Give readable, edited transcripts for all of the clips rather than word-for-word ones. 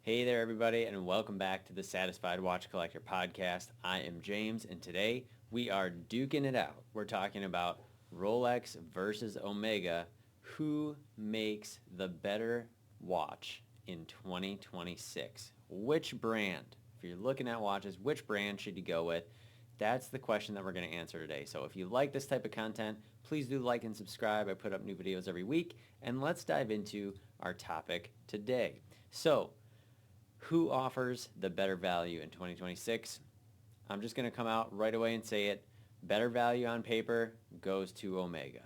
Hey there, everybody, and welcome back to the Satisfied Watch Collector podcast. I am James, and today we are duking it out. We're talking about Rolex versus Omega. Who makes the better watch in 2026? Which brand? If you're looking at watches, which brand should you go with? That's the question that we're going to answer today. So if you like this type of content, please do like and subscribe. I put up new videos every week, and let's dive into our topic today. So, who offers the better value in 2026? I'm just going to come out right away and say it. Better value on paper goes to Omega.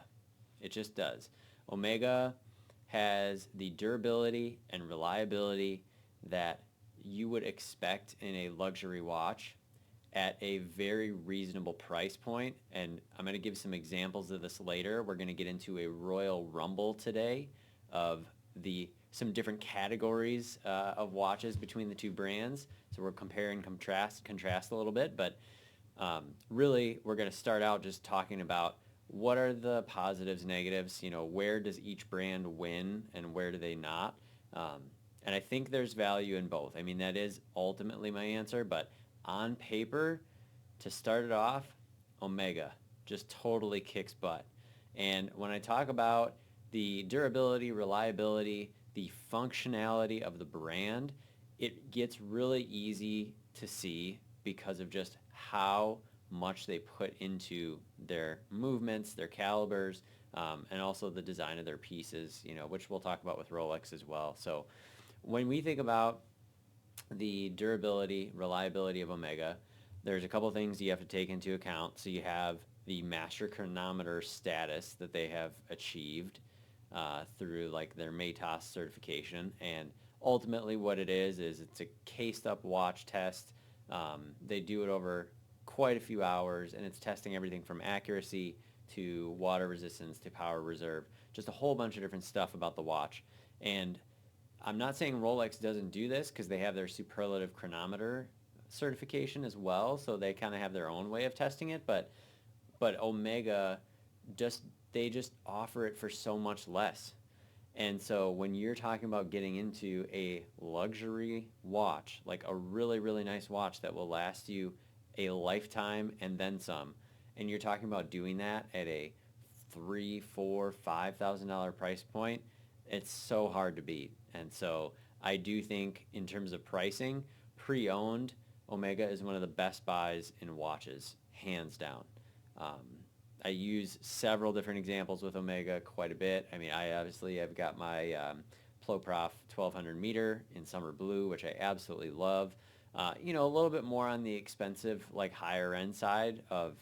It just does. Omega has the durability and reliability that you would expect in a luxury watch at a very reasonable price point. And I'm going to give some examples of this later. We're going to get into a Royal Rumble today of some different categories of watches between the two brands. So we're compare and contrast a little bit, but really we're going to start out just talking about what are the positives, negatives, where does each brand win and where do they not? And I think there's value in both. I mean, that is ultimately my answer, but on paper, to start it off, Omega just totally kicks butt. And when I talk about the durability, reliability, the functionality of the brand, it gets really easy to see because of just how much they put into their movements, their calibers, and also the design of their pieces, which we'll talk about with Rolex as well. So when we think about the durability, reliability of Omega, there's a couple things you have to take into account. So you have the master chronometer status that they have achieved through like their MATOS certification, and ultimately what it is it's a cased up watch test. They do it over quite a few hours, and it's testing everything from accuracy to water resistance to power reserve, just a whole bunch of different stuff about the watch. And I'm not saying Rolex doesn't do this because they have their superlative chronometer certification as well, so they kind of have their own way of testing it, but Omega they just offer it for so much less. And so when you're talking about getting into a luxury watch, like a really, really nice watch that will last you a lifetime and then some, and you're talking about doing that at a $3, $4, $5,000 price point, it's so hard to beat. And so I do think in terms of pricing, pre-owned, Omega is one of the best buys in watches, hands down. I use several different examples with Omega quite a bit. I mean, I've got my Ploprof 1200 meter in summer blue, which I absolutely love. A little bit more on the expensive, like higher end side of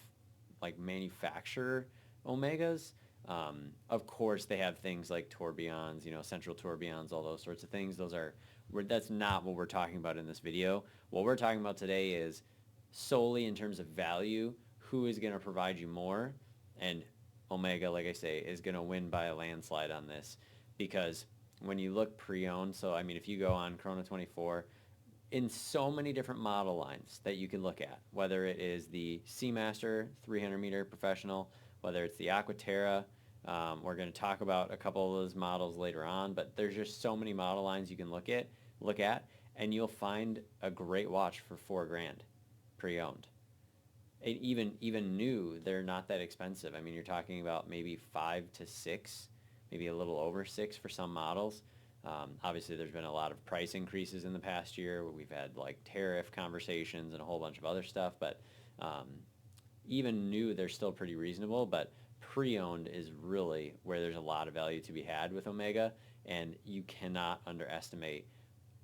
like manufacturer Omegas. Of course, they have things like tourbillons, central tourbillons, all those sorts of things. That's not what we're talking about in this video. What we're talking about today is solely in terms of value, who is going to provide you more. And Omega, like I say, is going to win by a landslide on this, because when you look pre-owned, so I mean, if you go on Chrono 24, in so many different model lines that you can look at, whether it is the Seamaster 300 meter professional, whether it's the Aquaterra, we're going to talk about a couple of those models later on, but there's just so many model lines you can look at, and you'll find a great watch for $4,000 pre-owned. And even new, they're not that expensive. I mean, you're talking about maybe 5 to 6, maybe a little over 6 for some models. Obviously, there's been a lot of price increases in the past year. We've had like tariff conversations and a whole bunch of other stuff, but even new, they're still pretty reasonable. But pre-owned is really where there's a lot of value to be had with Omega, and you cannot underestimate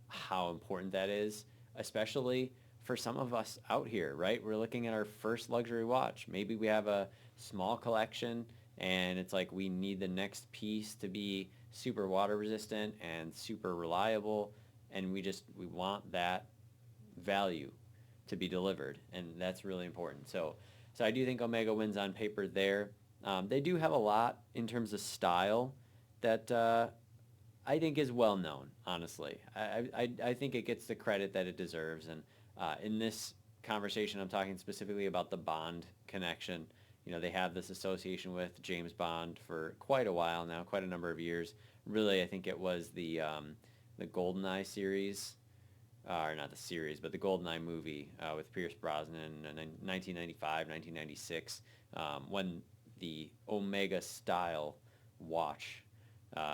how important that is, especially for some of us out here, right? We're looking at our first luxury watch. Maybe we have a small collection and it's like we need the next piece to be super water resistant and super reliable, and we want that value to be delivered, and that's really important. So I do think Omega wins on paper there. They do have a lot in terms of style that I think is well known, honestly. I think it gets the credit that it deserves, and in this conversation, I'm talking specifically about the Bond connection. They have this association with James Bond for quite a while now, quite a number of years. Really, I think it was the GoldenEye series or not the series, but the GoldenEye movie with Pierce Brosnan in 1995, 1996, when the Omega style watch,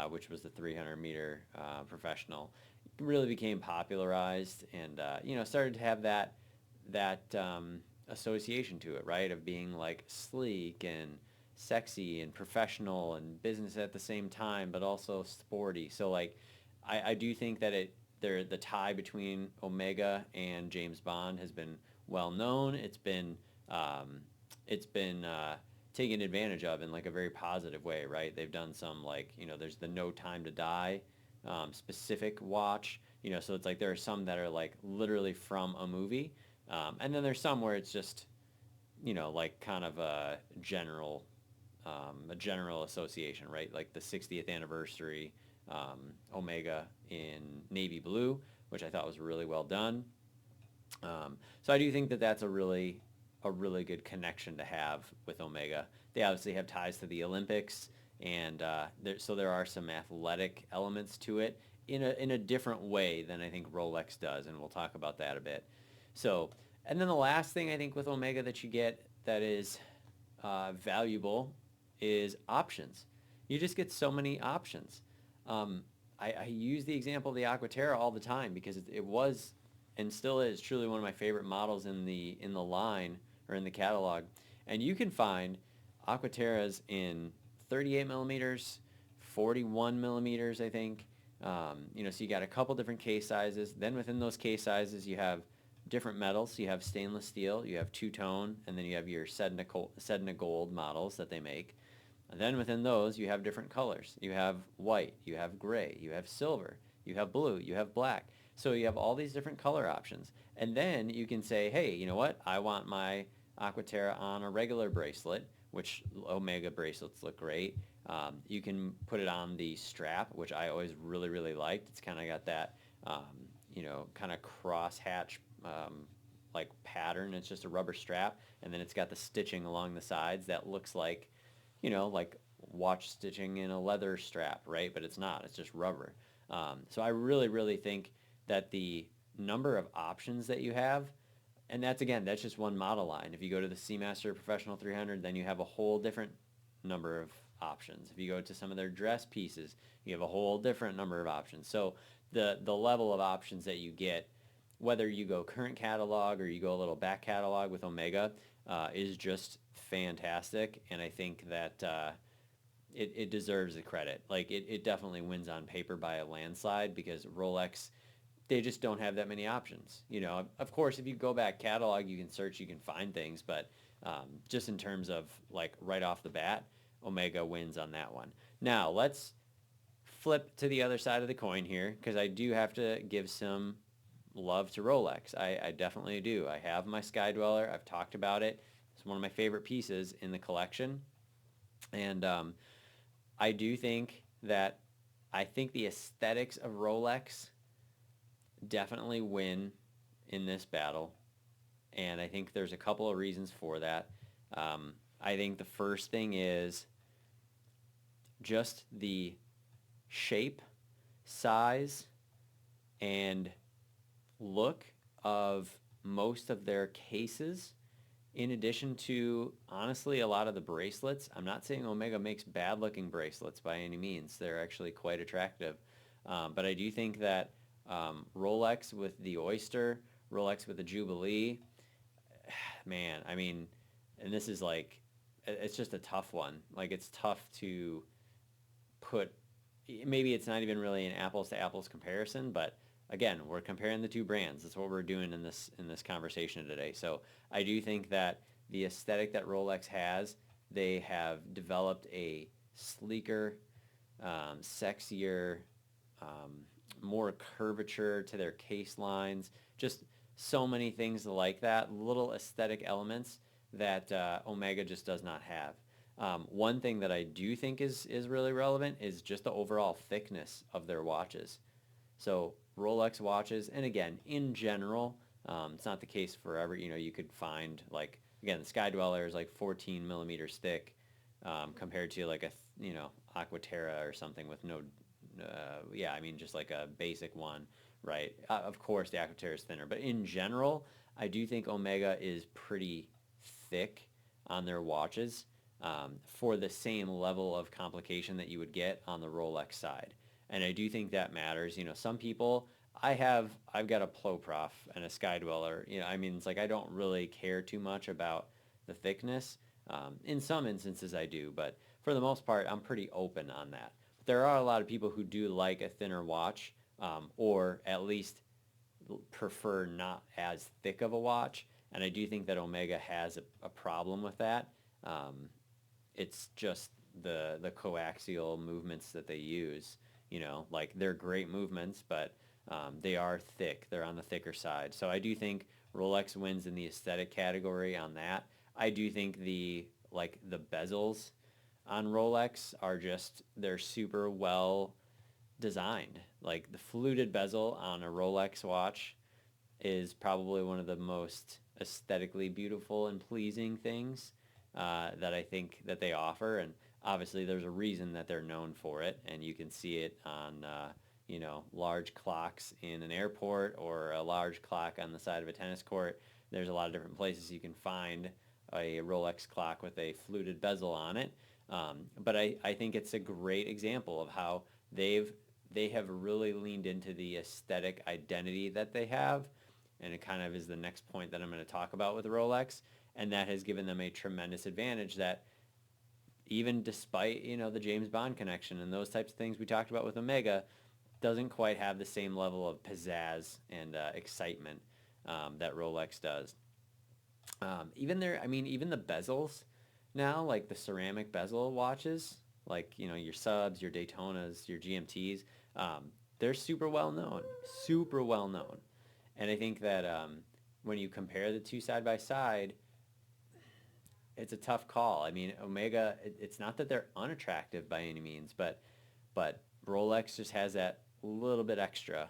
which was the 300-meter professional, really became popularized and started to have that association to it, right? Of being like sleek and sexy and professional and business at the same time, but also sporty. So like, I do think that the tie between Omega and James Bond has been well known. It's been taken advantage of in like a very positive way, right? They've done some like there's the No Time to Die specific watch. So it's like there are some that are like literally from a movie, and then there's some where it's just like kind of a general association, right? Like the 60th anniversary Omega in navy blue, which I thought was really well done. So I do think that that's a really good connection to have with Omega. They obviously have ties to the Olympics, and so there are some athletic elements to it in a different way than I think Rolex does, and we'll talk about that a bit. So, and then the last thing I think with Omega that you get that is valuable is options. You just get so many options. I use the example of the Aquaterra all the time because it was and still is truly one of my favorite models in the line or in the catalog. And you can find Aquaterras in 38 millimeters, 41 millimeters, I think. So you got a couple different case sizes. Then within those case sizes, you have different metals. You have stainless steel, you have two-tone, and then you have your Sedna gold models that they make. And then within those, you have different colors. You have white, you have gray, you have silver, you have blue, you have black. So you have all these different color options. And then you can say, hey, you know what? I want my Aquaterra on a regular bracelet, which Omega bracelets look great. You can put it on the strap, which I always really, really liked. It's kind of got that, kind of cross-hatch like pattern. It's just a rubber strap, and then it's got the stitching along the sides that looks like like watch stitching in a leather strap, right? But it's not. It's just rubber. So I really, really think that the number of options that you have, and that's just one model line. If you go to the Seamaster Professional 300, then you have a whole different number of options. If you go to some of their dress pieces, you have a whole different number of options. So the level of options that you get, whether you go current catalog or you go a little back catalog with Omega, is just fantastic. And I think that it deserves the credit. Like it definitely wins on paper by a landslide because Rolex, they just don't have that many options. Of course, if you go back catalog, you can search, you can find things, but just in terms of like right off the bat, Omega wins on that one. Now let's flip to the other side of the coin here because I do have to give some love to Rolex. I definitely do. I have my Sky Dweller. I've talked about it. It's one of my favorite pieces in the collection. And I do think that the aesthetics of Rolex definitely win in this battle. And I think there's a couple of reasons for that. I think the first thing is just the shape, size, and look of most of their cases, in addition to, honestly, a lot of the bracelets. I'm not saying Omega makes bad-looking bracelets by any means. They're actually quite attractive. But I do think that Rolex with the Oyster, Rolex with the Jubilee, man, I mean, and this is like, it's just a tough one. Like, it's tough to put, maybe it's not even really an apples-to-apples comparison, but again, we're comparing the two brands. That's what we're doing in this conversation today. So I do think that the aesthetic that Rolex has, they have developed a sleeker, sexier, more curvature to their case lines. Just so many things like that, little aesthetic elements that Omega just does not have. One thing that I do think is really relevant is just the overall thickness of their watches. So Rolex watches, and again, in general, it's not the case forever. You could find, like, again, the Sky Dweller is like 14 millimeters thick compared to like Aquaterra or something with no, just like a basic one, right? Of course, the Aquaterra is thinner, but in general, I do think Omega is pretty thick on their watches for the same level of complication that you would get on the Rolex side. And I do think that matters. Some people, I've got a Ploprof and a Sky Dweller. I mean, it's like I don't really care too much about the thickness. In some instances, I do, but for the most part, I'm pretty open on that. But there are a lot of people who do like a thinner watch, or at least prefer not as thick of a watch. And I do think that Omega has a problem with that. Um, it's just the coaxial movements that they use. Like they're great movements, but they are thick. They're on the thicker side. So I do think Rolex wins in the aesthetic category on that. I do think the bezels on Rolex are just they're super well designed. Like the fluted bezel on a Rolex watch is probably one of the most aesthetically beautiful and pleasing things that I think that they offer. And obviously, there's a reason that they're known for it, and you can see it on large clocks in an airport or a large clock on the side of a tennis court. There's a lot of different places you can find a Rolex clock with a fluted bezel on it. But I think it's a great example of how they have really leaned into the aesthetic identity that they have, and it kind of is the next point that I'm going to talk about with Rolex, and that has given them a tremendous advantage that even despite the James Bond connection and those types of things we talked about with Omega, doesn't quite have the same level of pizzazz and excitement that Rolex does. Even the bezels now, like the ceramic bezel watches, like your subs, your Daytonas, your GMTs, they're super well known, and I think that when you compare the two side by side, it's a tough call. I mean, Omega, it's not that they're unattractive by any means, but Rolex just has that little bit extra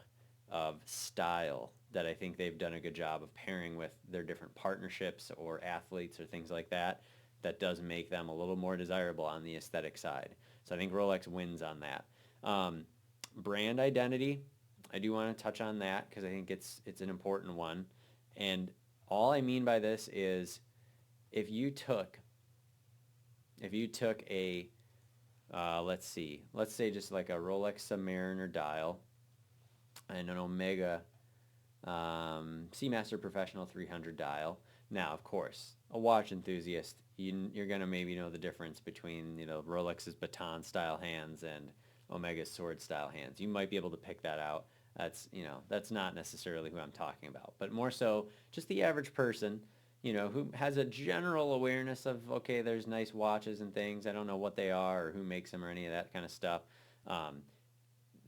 of style that I think they've done a good job of pairing with their different partnerships or athletes or things like that. That does make them a little more desirable on the aesthetic side. So I think Rolex wins on that. Brand identity, I do want to touch on that because I think it's an important one. And all I mean by this is if you took a let's say just like a Rolex Submariner dial and an Omega Seamaster Professional 300 dial. Now, of course, a watch enthusiast, you're going to maybe know the difference between Rolex's baton style hands and Omega's sword style hands. You might be able to pick that out. That's not necessarily who I'm talking about, but more so just the average person, who has a general awareness of, okay, there's nice watches and things. I don't know what they are or who makes them or any of that kind of stuff.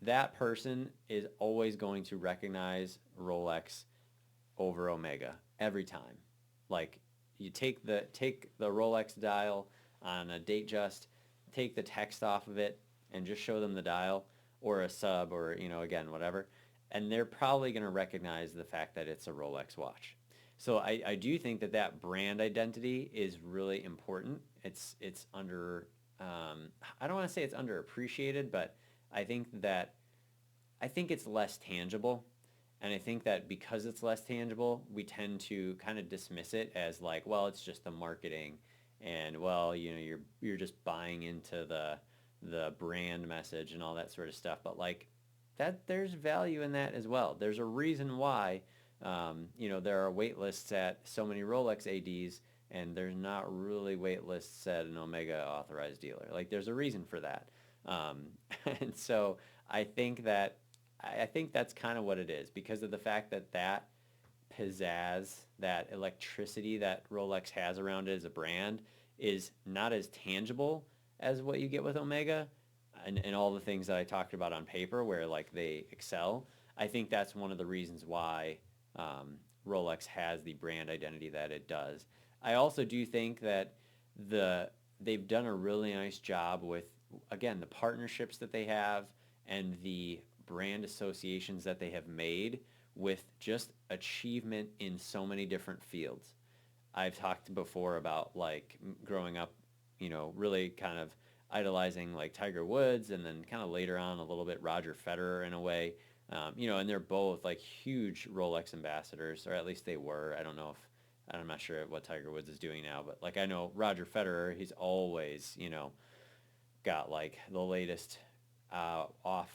That person is always going to recognize Rolex over Omega every time. Like you take the Rolex dial on a Datejust, take the text off of it, and just show them the dial or a sub or again whatever, and they're probably going to recognize the fact that it's a Rolex watch. So I do think that brand identity is really important. It's under I don't want to say it's underappreciated, but I think it's less tangible. And I think that because it's less tangible, we tend to kind of dismiss it as like, well, it's just the marketing, and well, you're just buying into the brand message and all that sort of stuff. But like that, there's value in that as well. There's a reason why, there are wait lists at so many Rolex ADs, and there's not really wait lists at an Omega authorized dealer. Like there's a reason for that. And so I think that's kind of what it is because of the fact that pizzazz, that electricity that Rolex has around it as a brand is not as tangible as what you get with Omega and all the things that I talked about on paper where like they excel. I think that's one of the reasons why Rolex has the brand identity that it does. I also do think that they've done a really nice job with, again, the partnerships that they have and the brand associations that they have made with just achievement in so many different fields. I've talked before about like growing up, really kind of idolizing like Tiger Woods and then kind of later on a little bit Roger Federer in a way. And they're both like huge Rolex ambassadors, or at least they were. I don't know if I'm not sure what Tiger Woods is doing now, but like I know Roger Federer, he's always got like the latest off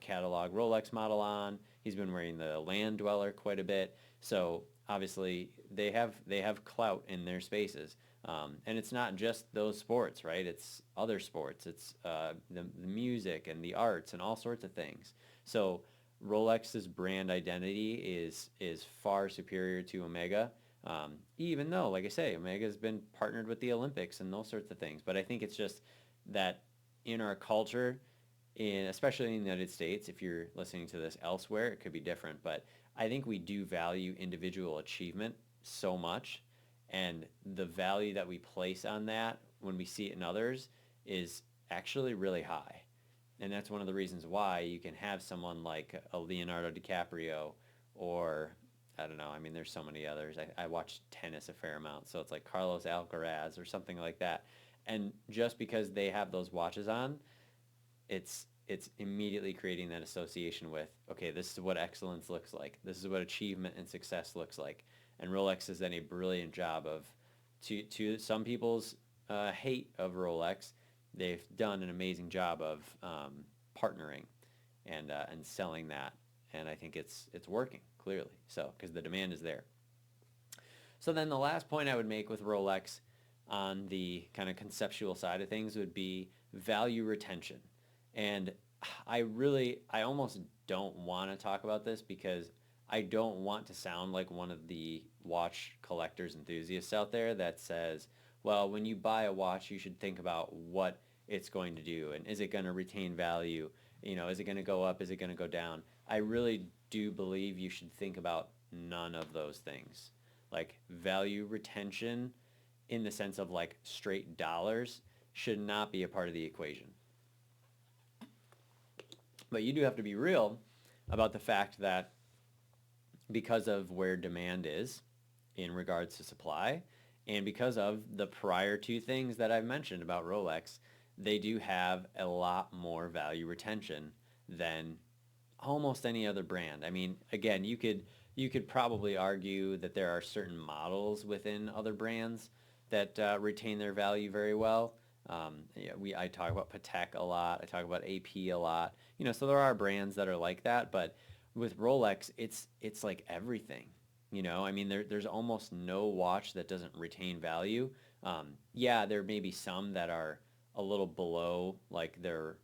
catalog Rolex model on. He's been wearing the Land Dweller quite a bit, so obviously they have clout in their spaces. And it's not just those sports, right? It's other sports. It's the music and the arts and all sorts of things. So Rolex's brand identity is far superior to Omega. Even though, like I say, Omega's been partnered with the Olympics and those sorts of things. But I think it's just that in our culture, especially in the United States, if you're listening to this elsewhere, it could be different. But I think we do value individual achievement so much, and the value that we place on that when we see it in others is actually really high. And that's one of the reasons why you can have someone like a Leonardo DiCaprio, or I don't know, I mean, there's so many others. I watch tennis a fair amount, so it's like Carlos Alcaraz or something like that. And just because they have those watches on, it's immediately creating that association with, okay, this is what excellence looks like. This is what achievement and success looks like. And Rolex has done a brilliant job of, to some people's hate of Rolex, they've done an amazing job of partnering and selling that. And I think it's working clearly. So because the demand is there. So then the last point I would make with Rolex on the kind of conceptual side of things would be value retention. And I almost don't want to talk about this because I don't want to sound like one of the watch collectors enthusiasts out there that says, well, when you buy a watch, you should think about what it's going to do and is it going to retain value? Is it going to go up? Is it going to go down? I really do believe you should think about none of those things. Like value retention in the sense of like straight dollars should not be a part of the equation. But you do have to be real about the fact that because of where demand is in regards to supply, and because of the prior two things that I've mentioned about Rolex, they do have a lot more value retention than almost any other brand. I mean, again, you could probably argue that there are certain models within other brands that retain their value very well. I talk about Patek a lot. I talk about AP a lot. So there are brands that are like that, but with Rolex, it's like everything. I mean, there's almost no watch that doesn't retain value. Yeah, there may be some that are a little below like their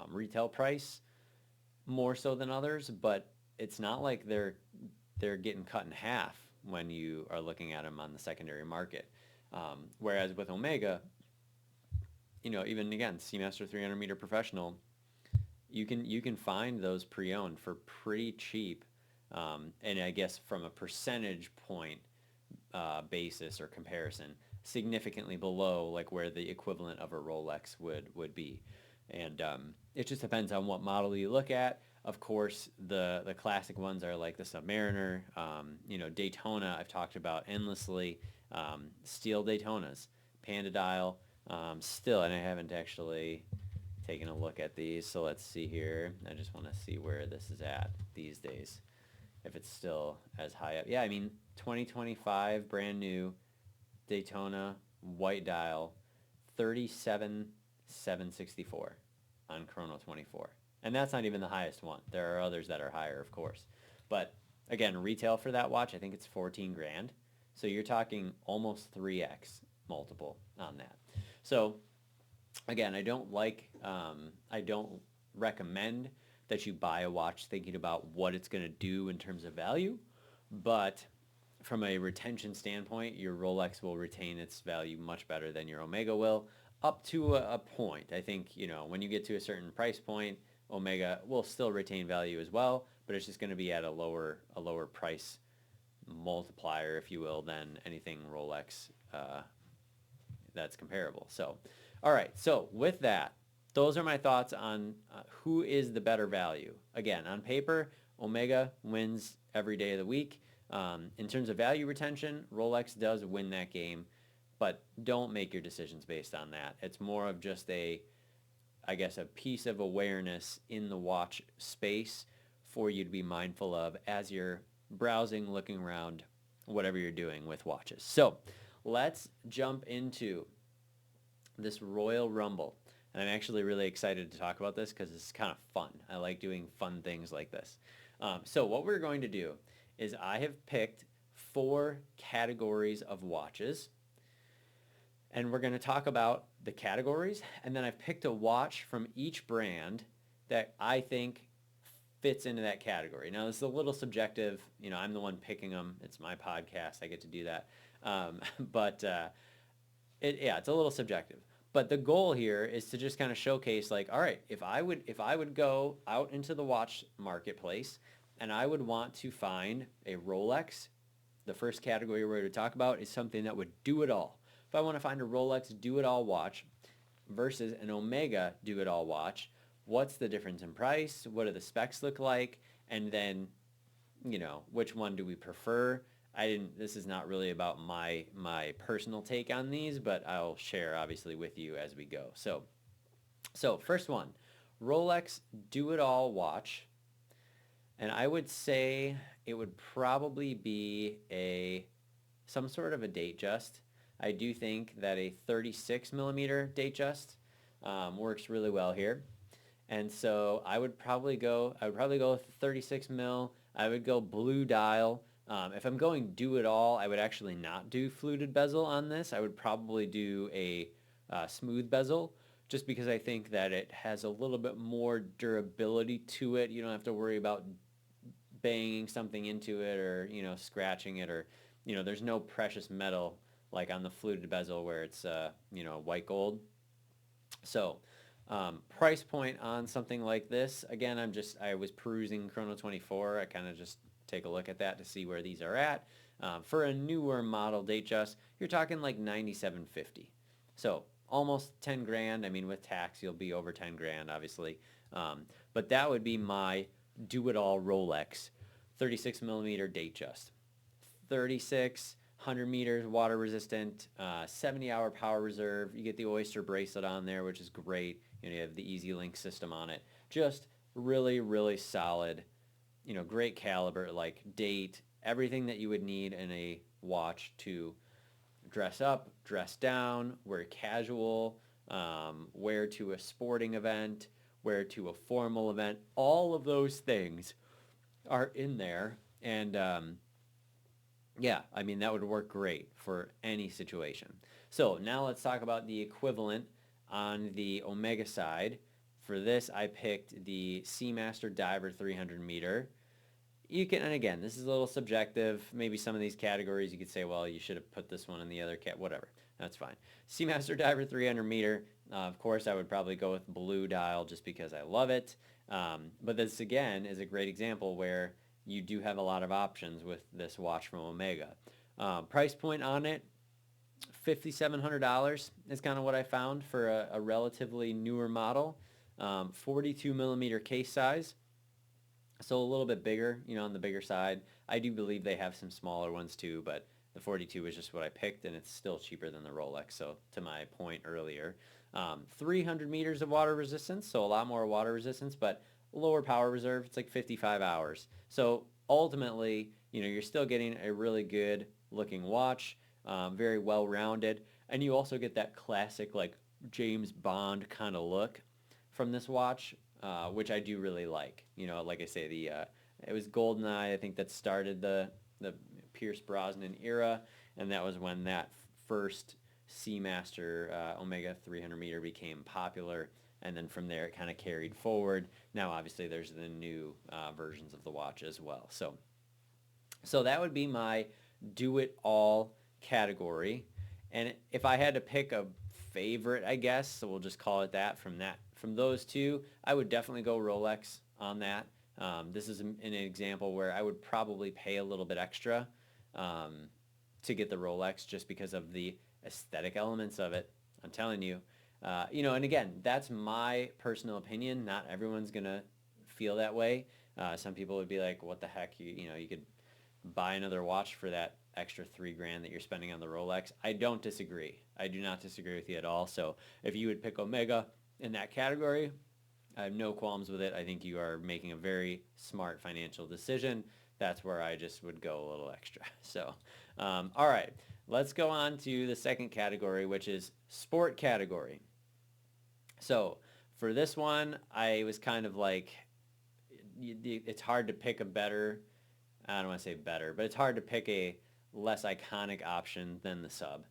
retail price more so than others, but it's not like they're getting cut in half when you are looking at them on the secondary market. Whereas with Omega, even again, Seamaster 300 meter professional, you can find those pre-owned for pretty cheap, and I guess from a percentage point basis or comparison, significantly below like where the equivalent of a Rolex would be. And it just depends on what model you look at. Of course, the classic ones are like the Submariner, Daytona I've talked about endlessly, steel Daytonas, Panda Dial, still, and I haven't actually taken a look at these, so let's see here. I just want to see where this is at these days, if it's still as high up. Yeah, I mean, 2025, brand new, Daytona, white dial, 37,764 on Chrono 24. And that's not even the highest one. There are others that are higher, of course. But again, retail for that watch, I think it's 14 grand. So you're talking almost 3x multiple on that. So again, I don't recommend that you buy a watch thinking about what it's going to do in terms of value, but from a retention standpoint, your Rolex will retain its value much better than your Omega will, up to a point. I think, when you get to a certain price point, Omega will still retain value as well, but it's just going to be at a lower price multiplier, if you will, than anything Rolex that's comparable. So, all right. So with that, those are my thoughts on who is the better value. Again, on paper, Omega wins every day of the week. In terms of value retention, Rolex does win that game, but don't make your decisions based on that. It's more of just a piece of awareness in the watch space for you to be mindful of as you're browsing, looking around, whatever you're doing with watches. So let's jump into this Royal Rumble. And I'm actually really excited to talk about this because it's kind of fun. I like doing fun things like this. So what we're going to do is I have picked 4 categories of watches. And we're going to talk about the categories. And then I've picked a watch from each brand that I think fits into that category. Now, this is a little subjective. I'm the one picking them. It's my podcast. I get to do that. It's a little subjective. But the goal here is to just kind of showcase, like, all right, if I would go out into the watch marketplace and I would want to find a Rolex, the first category we're going to talk about is something that would do it all. If I want to find a Rolex do-it-all watch versus an Omega do-it-all watch, what's the difference in price? What do the specs look like? And then, which one do we prefer? This is not really about my personal take on these, but I'll share obviously with you as we go. So first one, Rolex do-it-all watch. And I would say it would probably be some sort of a Datejust. I do think that a 36 millimeter Datejust works really well here. And so I would probably go with 36 mil. I would go blue dial. If I'm going do it all, I would actually not do fluted bezel on this. I would probably do a smooth bezel, just because I think that it has a little bit more durability to it. You don't have to worry about banging something into it or, scratching it, or, there's no precious metal like on the fluted bezel where it's, white gold. So price point on something like this, again, I was perusing Chrono 24. I kind of just take a look at that to see where these are at. For a newer model Datejust, you're talking like $9,750. So almost 10 grand. I mean, with tax, you'll be over 10 grand, obviously. But that would be my do-it-all Rolex 36 millimeter Datejust. 36, 100 meters, water resistant, 70-hour power reserve. You get the Oyster bracelet on there, which is great. You have the Easy Link system on it. Just really, really solid. Great caliber, like date, everything that you would need in a watch to dress up, dress down, wear casual, wear to a sporting event, wear to a formal event. All of those things are in there. And that would work great for any situation. So now let's talk about the equivalent on the Omega side. For this, I picked the Seamaster Diver 300 meter. And again, this is a little subjective. Maybe some of these categories you could say, well, you should have put this one in the other whatever. That's fine. Seamaster Diver 300 meter. Of course, I would probably go with blue dial just because I love it. But this, again, is a great example where you do have a lot of options with this watch from Omega. Price point on it, $5,700 is kind of what I found for a relatively newer model. 42 millimeter case size, so a little bit bigger, on the bigger side. I do believe they have some smaller ones too, but the 42 is just what I picked, and it's still cheaper than the Rolex. So to my point earlier, 300 meters of water resistance, so a lot more water resistance, but lower power reserve. It's like 55 hours. So ultimately, you're still getting a really good looking watch, very well rounded, and you also get that classic like James Bond kind of look from this watch, which I do really like. Like I say, it was GoldenEye, I think, that started the Pierce Brosnan era, and that was when that first Seamaster Omega 300 meter became popular, and then from there it kind of carried forward. Now obviously there's the new versions of the watch as well. So that would be my do-it-all category. And if I had to pick a favorite, I guess, so we'll just call it that, from those two, I would definitely go Rolex on that. This is an example where I would probably pay a little bit extra to get the Rolex just because of the aesthetic elements of it. I'm telling you. And again, that's my personal opinion. Not everyone's going to feel that way. Some people would be like, what the heck? You could buy another watch for that extra $3,000 that you're spending on the Rolex. I don't disagree. I do not disagree with you at all. So if you would pick Omega in that category, I have no qualms with it. I think you are making a very smart financial decision. That's where I just would go a little extra. So, all right, let's go on to the second category, which is sport category. So for this one, I was kind of like, it's hard to pick a better, I don't want to say better, but it's hard to pick a less iconic option than the sub.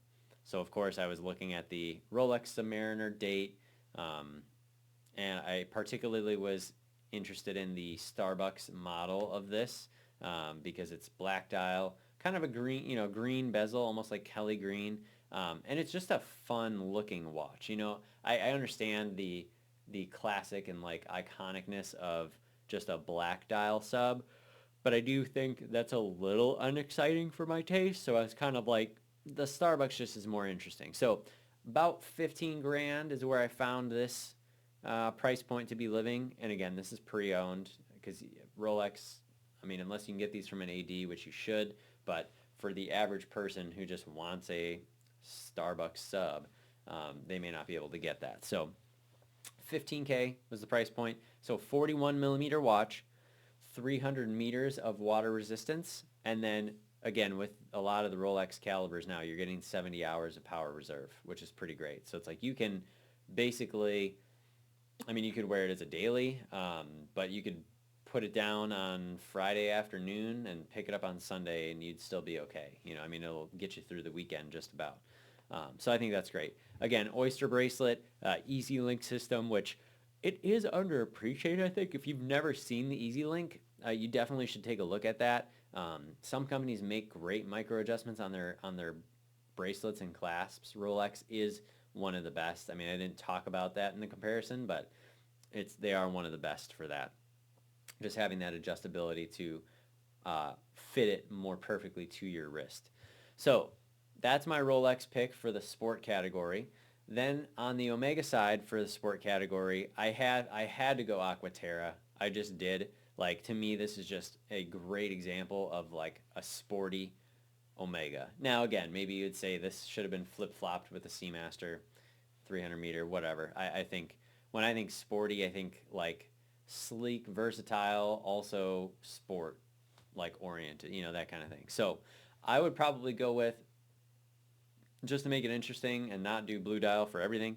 So of course I was looking at the Rolex Submariner date, um, and I particularly was interested in the Starbucks model of this because it's black dial, kind of a green, green bezel, almost like Kelly green, and it's just a fun looking watch. I understand the classic and like iconicness of just a black dial sub, but I do think that's a little unexciting for my taste. So I was kind of like, the Starbucks just is more interesting. So about 15 grand is where I found this price point to be living. And again, this is pre-owned because Rolex, I mean, unless you can get these from an AD, which you should, but for the average person who just wants a Starbucks sub, they may not be able to get that. So 15K was the price point. So 41 millimeter watch, 300 meters of water resistance, and then again with a lot of the Rolex calibers now, you're getting 70 hours of power reserve, which is pretty great. So it's like you can basically, I mean, you could wear it as a daily, but you could put it down on Friday afternoon and pick it up on Sunday, and you'd still be okay. I mean, it'll get you through the weekend just about. So I think that's great. Again, Oyster bracelet, Easy Link system, which it is underappreciated, I think. If you've never seen the Easy Link, you definitely should take a look at that. Some companies make great micro adjustments on their bracelets and clasps. Rolex is one of the best. I mean, I didn't talk about that in the comparison, but they are one of the best for that. Just having that adjustability to fit it more perfectly to your wrist. So that's my Rolex pick for the sport category. Then on the Omega side for the sport category, I had to go Aquaterra. I just did. Like, to me, this is just a great example of like a sporty Omega. Now again, maybe you'd say this should have been flip-flopped with the Seamaster 300 meter, whatever. I think when I think sporty, I think like sleek, versatile, also sport like oriented, that kind of thing. So I would probably go with, just to make it interesting and not do blue dial for everything,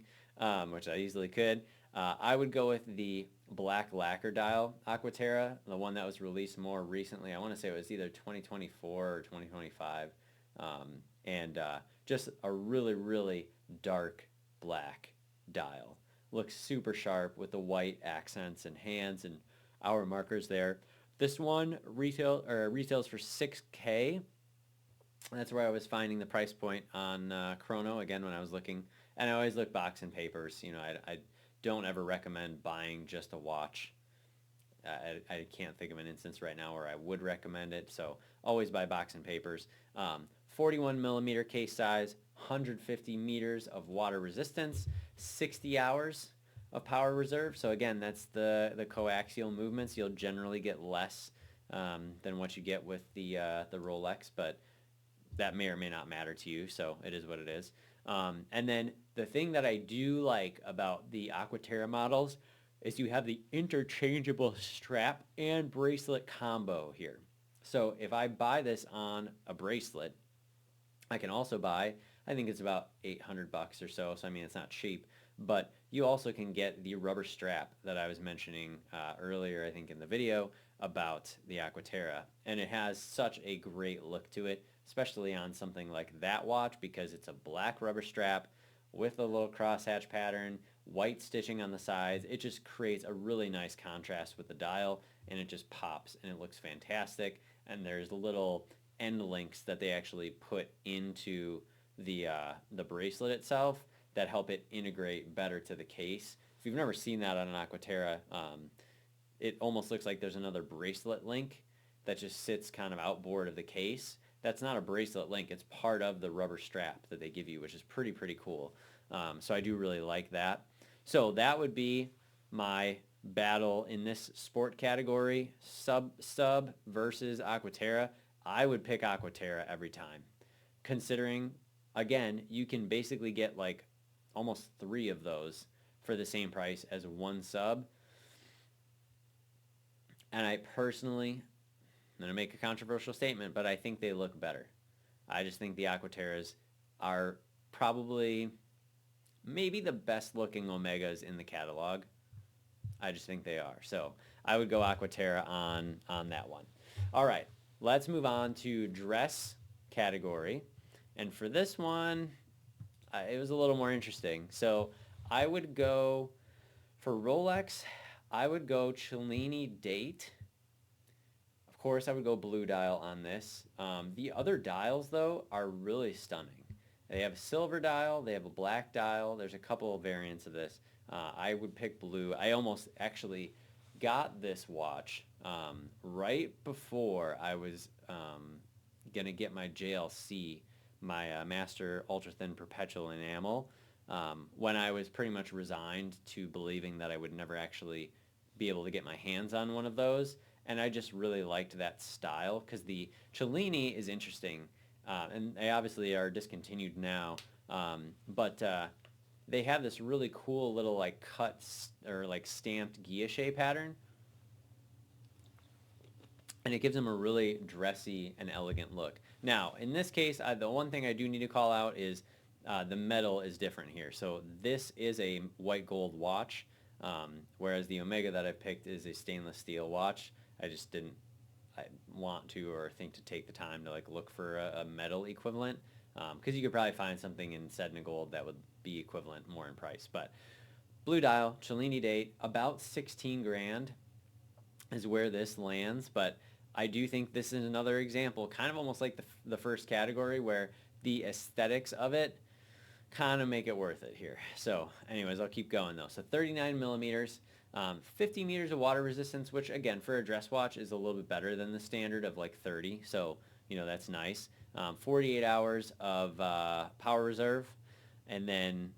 which I easily could, I would go with the black lacquer dial Aquaterra, the one that was released more recently. I want to say it was either 2024 or 2025. And just a really, really dark black dial. Looks super sharp with the white accents and hands and hour markers there. This one retails for $6K. That's where I was finding the price point on Chrono, again, when I was looking. And I always look box and papers. I don't ever recommend buying just a watch. I can't think of an instance right now where I would recommend it. So always buy box and papers. 41 millimeter case size, 150 meters of water resistance, 60 hours of power reserve. So again, that's the coaxial movements. You'll generally get less than what you get with the Rolex, but that may or may not matter to you, so it is what it is. And then the thing that I do like about the Aquaterra models is you have the interchangeable strap and bracelet combo here. So if I buy this on a bracelet, I can also buy, I think it's about 800 bucks or so, so I mean it's not cheap, but you also can get the rubber strap that I was mentioning earlier, I think in the video, about the Aquaterra, and it has such a great look to it, especially on something like that watch, because it's a black rubber strap with a little crosshatch pattern, white stitching on the sides. It just creates a really nice contrast with the dial, and it just pops and it looks fantastic. And there's little end links that they actually put into the bracelet itself that help it integrate better to the case. If you've never seen that on an Aquaterra, it almost looks like there's another bracelet link that just sits kind of outboard of the case. That's not a bracelet link. It's part of the rubber strap that they give you, which is pretty cool. So I do really like that. So that would be my battle in this sport category, sub versus Aquaterra. I would pick Aquaterra every time, considering, again, you can basically get like almost 3 of those for the same price as one sub. And I personally, I'm going to make a controversial statement, but I think they look better. I just think the Aquaterras are probably maybe the best looking Omegas in the catalog. I just think they are. So I would go Aquaterra on that one. All right, let's move on to dress category. And for this one, it was a little more interesting. So I would go, for Rolex, I would go Cellini date. Of course, I would go blue dial on this. The other dials, though, are really stunning. They have a silver dial. They have a black dial. There's a couple of variants of this. I would pick blue. I almost actually got this watch right before I was going to get my JLC, my Master Ultra Thin Perpetual Enamel, when I was pretty much resigned to believing that I would never actually be able to get my hands on one of those. And I just really liked that style because the Cellini is interesting. And they obviously are discontinued now. But they have this really cool little like cut or like stamped guilloche pattern. And it gives them a really dressy and elegant look. Now, in this case, the one thing I do need to call out is the metal is different here. So this is a white gold watch, whereas the Omega that I picked is a stainless steel watch. I just didn't want to or think to take the time to like look for a metal equivalent, because you could probably find something in Sedna gold that would be equivalent more in price. But blue dial, Cellini date, about 16 grand is where this lands. But I do think this is another example, kind of almost like the first category, where the aesthetics of it kind of make it worth it here. So anyways, I'll keep going though. So 39 millimeters, 50 meters of water resistance, which again, for a dress watch is a little bit better than the standard of like 30. So, you know, that's nice. 48 hours of power reserve. And then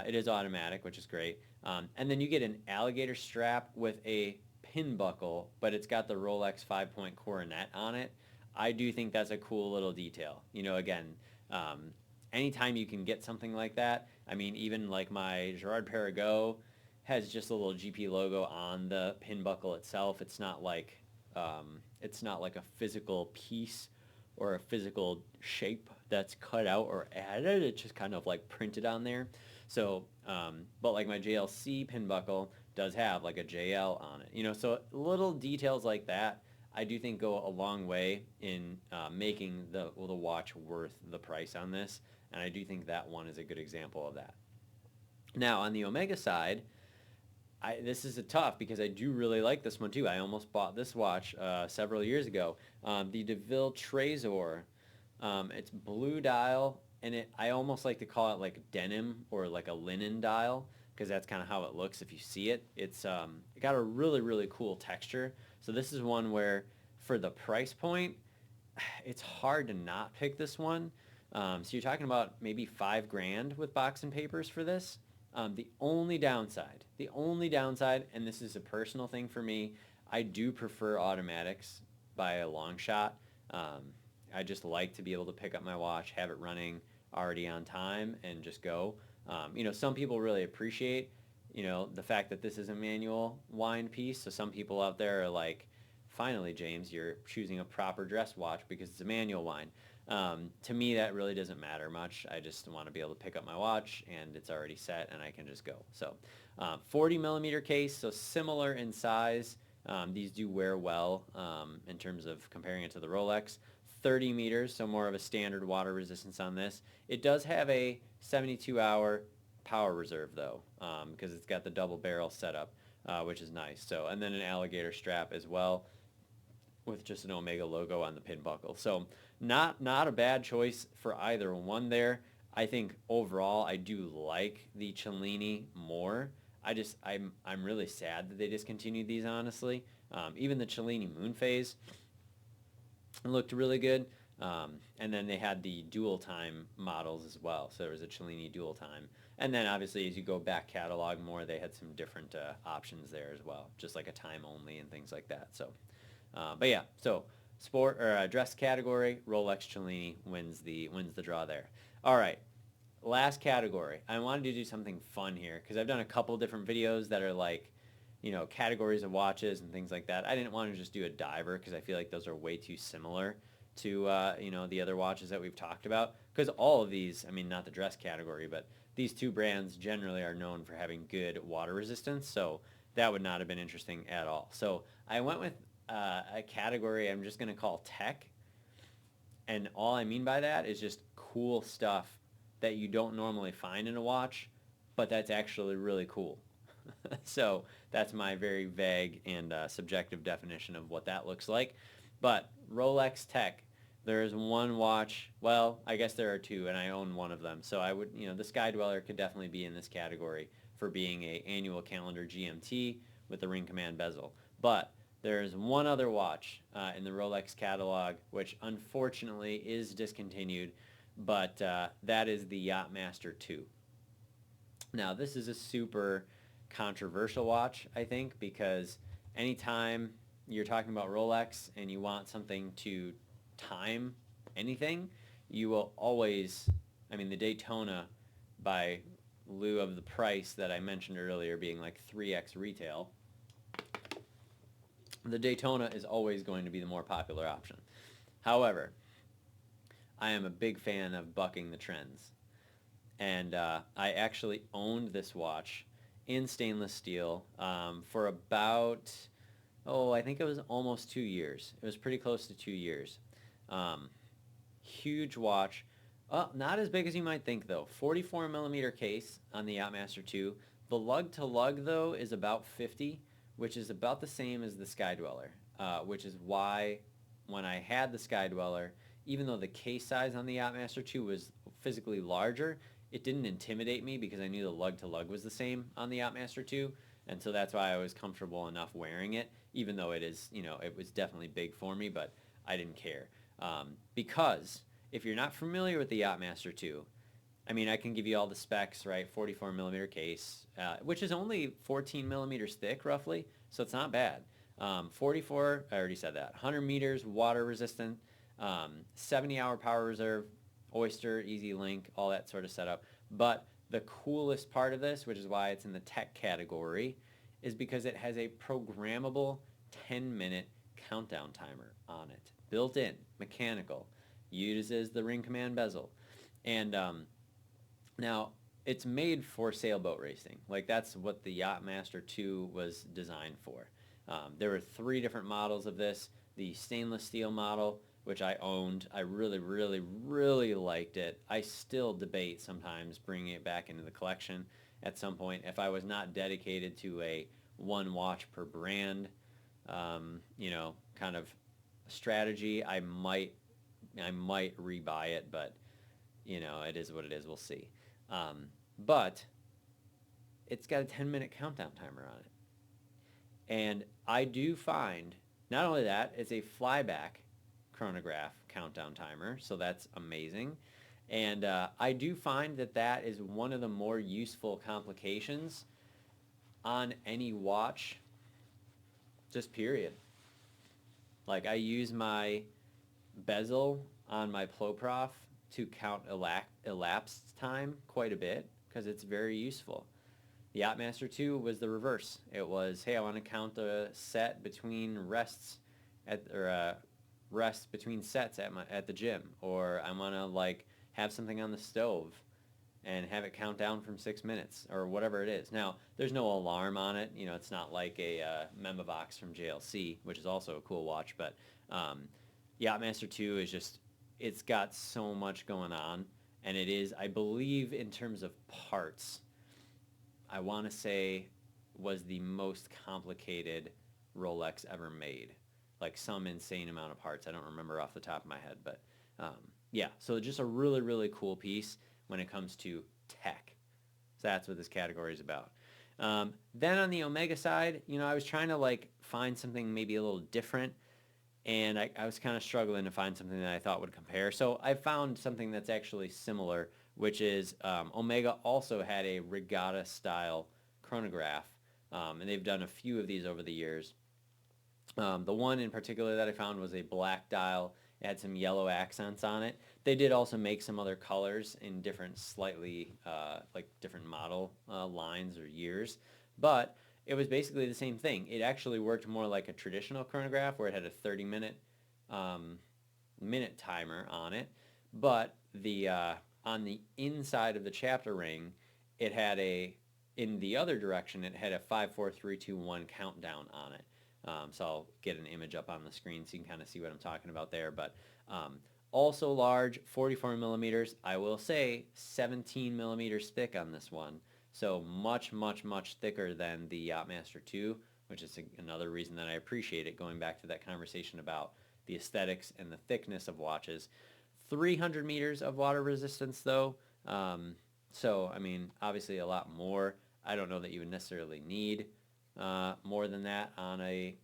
it is automatic, which is great. And then you get an alligator strap with a pin buckle, but it's got the Rolex 5-point coronet on it. I do think that's a cool little detail. You know, again, anytime you can get something like that, I mean, even like my Girard-Perregaux has just a little GP logo on the pin buckle itself. It's not like a physical piece or a physical shape that's cut out or added. It's just kind of like printed on there. So, but like my JLC pin buckle does have like a JL on it, you know, so little details like that I do think go a long way in making the watch worth the price on this, and I do think that one is a good example of that. Now on the Omega side, this is a tough because I do really like this one too. I almost bought this watch several years ago. The DeVille Trésor. It's blue dial, and I almost like to call it like denim or like a linen dial, because that's kind of how it looks if you see it. It's it got a really, really cool texture. So this is one where for the price point, it's hard to not pick this one. So you're talking about maybe 5 grand with box and papers for this. The only downside, and this is a personal thing for me, I do prefer automatics by a long shot. I just like to be able to pick up my watch, have it running already on time, and just go. You know, some people really appreciate, you know, the fact that this is a manual wind piece. So some people out there are like, finally, James, you're choosing a proper dress watch because it's a manual wind. To me, that really doesn't matter much. I just want to be able to pick up my watch and it's already set and I can just go. So 40 millimeter case, so similar in size. These do wear well in terms of comparing it to the Rolex. 30 meters, so more of a standard water resistance on this. It does have a 72-hour power reserve though, because it's got the double barrel setup, which is nice. So, and then an alligator strap as well, with just an Omega logo on the pin buckle. So not a bad choice for either one there. I think overall I do like the Cellini more. I'm really sad that they discontinued these, honestly. Even the Cellini Moon Phase looked really good. And then they had the dual time models as well. So there was a Cellini dual time. And then obviously as you go back catalog more, they had some different options there as well, just like a time only and things like that. So, but yeah, so sport or dress category, Rolex Cellini wins the draw there. All right, last category. I wanted to do something fun here because I've done a couple different videos that are like categories of watches and things like that. I didn't want to just do a diver because I feel like those are way too similar to, the other watches that we've talked about. Because all of these, I mean, not the dress category, but these two brands generally are known for having good water resistance. So that would not have been interesting at all. So I went with a category I'm just going to call tech. And all I mean by that is just cool stuff that you don't normally find in a watch, but that's actually really cool. So that's my very vague and subjective definition of what that looks like. But Rolex Tech, there is one watch. Well, I guess there are two, and I own one of them. So I would, the Sky Dweller could definitely be in this category for being a annual calendar GMT with the ring command bezel. But there's one other watch in the Rolex catalog, which unfortunately is discontinued, but that is the Yachtmaster 2. Now, this is a super controversial watch, I think, because anytime you're talking about Rolex and you want something to time anything, you will always, the Daytona, by lieu of the price that I mentioned earlier being like 3x retail, the Daytona is always going to be the more popular option. However, I am a big fan of bucking the trends. And I actually owned this watch in stainless steel for about, I think it was almost 2 years. It was pretty close to 2 years. Huge watch. Not as big as you might think, though. 44 millimeter case on the Yachtmaster 2. The lug to lug, though, is about 50, which is about the same as the Sky Dweller, which is why when I had the Sky Dweller, even though the case size on the Yachtmaster 2 was physically larger, it didn't intimidate me because I knew the lug to lug was the same on the Yachtmaster 2, and so that's why I was comfortable enough wearing it, even though it is, it was definitely big for me, but I didn't care. Because if you're not familiar with the Yachtmaster 2, I can give you all the specs, right? 44 millimeter case, which is only 14 millimeters thick, roughly, so it's not bad. 44, I already said that. 100 meters, water resistant, 70-hour power reserve, Oyster, Easy Link, all that sort of setup. But the coolest part of this, which is why it's in the tech category, is because it has a programmable 10-minute countdown timer on it. Built in, mechanical, uses the ring command bezel. And now, it's made for sailboat racing. Like, that's what the Yachtmaster 2 was designed for. There were 3 different models of this. The stainless steel model, which I owned. I really, really, really liked it. I still debate sometimes bringing it back into the collection at some point. If I was not dedicated to a one watch per brand, kind of strategy, I might rebuy it, but, it is what it is. We'll see. But it's got a 10-minute countdown timer on it. And I do find, not only that, it's a flyback chronograph countdown timer, so that's amazing. And I do find that is one of the more useful complications on any watch, just period. Like, I use my bezel on my Ploprof to count elapsed time quite a bit because it's very useful. The Yachtmaster 2 was the reverse. It was, hey, I want to count a set between rests rest between sets at the gym, or I want to have something on the stove and have it count down from 6 minutes or whatever it is. Now, there's no alarm on it. It's not like a Memovox from JLC, which is also a cool watch, but Yachtmaster 2 is just, it's got so much going on, and it is, I believe, in terms of parts, I want to say was the most complicated Rolex ever made. Like some insane amount of parts. I don't remember off the top of my head, but yeah. So just a really, really cool piece when it comes to tech. So that's what this category is about. Then on the Omega side, I was trying to find something maybe a little different, and I was kind of struggling to find something that I thought would compare. So I found something that's actually similar, which is Omega also had a regatta-style chronograph, and they've done a few of these over the years. The one in particular that I found was a black dial. It had some yellow accents on it. They did also make some other colors in different slightly, different model lines or years. But it was basically the same thing. It actually worked more like a traditional chronograph where it had a 30-minute minute timer on it, but the on the inside of the chapter ring, it had in the other direction, it had a 5, 4, 3, 2, 1 countdown on it. So I'll get an image up on the screen so you can kind of see what I'm talking about there. But also large, 44 millimeters. I will say 17 millimeters thick on this one. So much, much, much thicker than the Yachtmaster 2, which is another reason that I appreciate it, going back to that conversation about the aesthetics and the thickness of watches. 300 meters of water resistance, though. So, I mean, obviously a lot more. I don't know that you would necessarily need more than that on a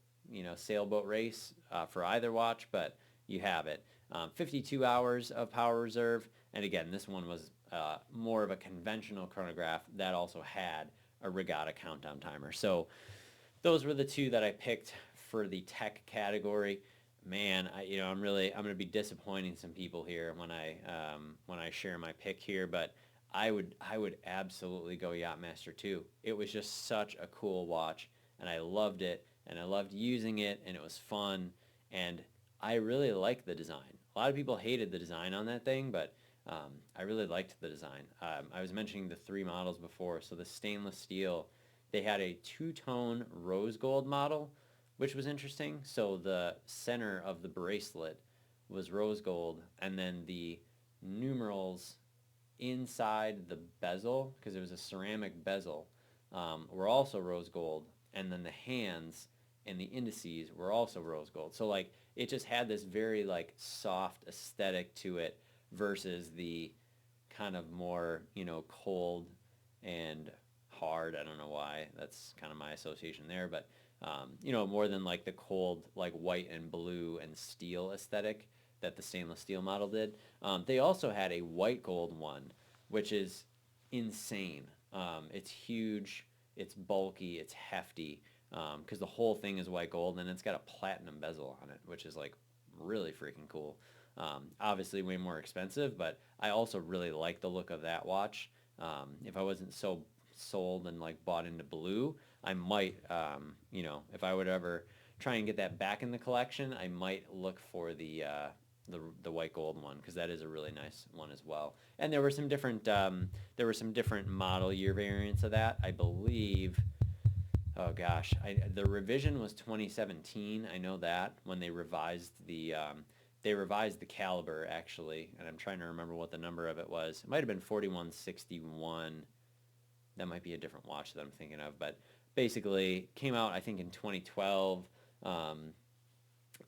sailboat race for either watch, but you have it. 52 hours of power reserve, and again, this one was more of a conventional chronograph that also had a regatta countdown timer. So those were the two that I picked for the tech category. Man, I'm going to be disappointing some people here when I share my pick here, but I would absolutely go Yachtmaster 2. It was just such a cool watch, and I loved it, and I loved using it, and it was fun, and I really liked the design. A lot of people hated the design on that thing, but I really liked the design. I was mentioning the 3 models before, so the stainless steel, they had a 2-tone rose gold model, which was interesting. So the center of the bracelet was rose gold, and then the numerals inside the bezel, because it was a ceramic bezel, were also rose gold, and then the hands and the indices were also rose gold. So like it just had this very like soft aesthetic to it versus the kind of more cold and hard. I don't know why. That's kind of my association there, but more than like the cold like white and blue and steel aesthetic that the stainless steel model did. They also had a white gold one, which is insane. It's huge, it's bulky, it's hefty, because the whole thing is white gold, and it's got a platinum bezel on it, which is like really freaking cool. Obviously way more expensive, but I also really like the look of that watch. If I wasn't so sold and like bought into blue, I might, if I would ever try and get that back in the collection, I might look for the white gold one, because that is a really nice one as well. And there were some different model year variants of that. I believe, oh gosh, the revision was 2017. I know that when they revised the caliber actually, and I'm trying to remember what the number of it was. It might have been 4161. That might be a different watch that I'm thinking of, but basically came out I think in 2012,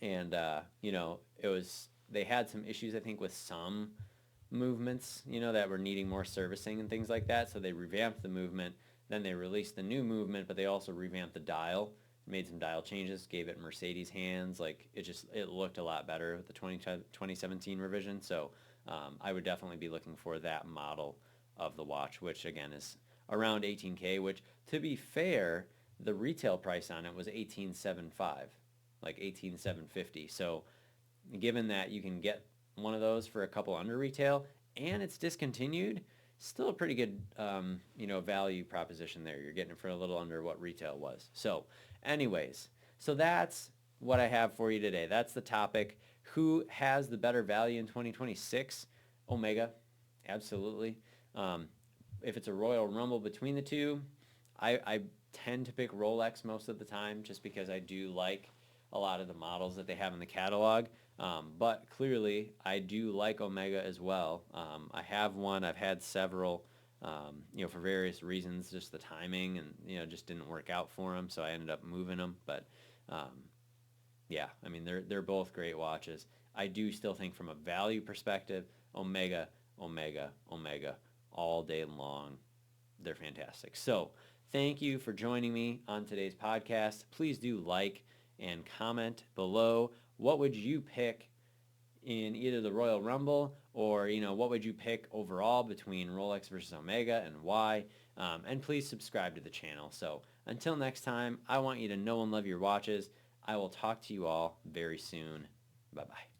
and it was, they had some issues I think with some movements that were needing more servicing and things like that, so they revamped the movement. Then they released the new movement, but they also revamped the dial, made some dial changes, gave it Mercedes hands. Like it looked a lot better with the 2017 revision. So I would definitely be looking for that model of the watch, which again is around 18K, which to be fair, the retail price on it was 18,750, like 18,750. So given that you can get one of those for a couple under retail and it's discontinued, still a pretty good value proposition there. You're getting it for a little under what retail was. So anyways, so that's what I have for you today. That's the topic. Who has the better value in 2026? Omega, absolutely. If it's a Royal Rumble between the two, I tend to pick Rolex most of the time, just because I do like a lot of the models that they have in the catalog. But clearly, I do like Omega as well. I have one. I've had several, for various reasons, just the timing and, just didn't work out for them. So I ended up moving them. But, yeah, I mean, they're both great watches. I do still think from a value perspective, Omega, all day long. They're fantastic. So thank you for joining me on today's podcast. Please do like and comment below. What would you pick in either the Royal Rumble or, what would you pick overall between Rolex versus Omega and why? And please subscribe to the channel. So until next time, I want you to know and love your watches. I will talk to you all very soon. Bye-bye.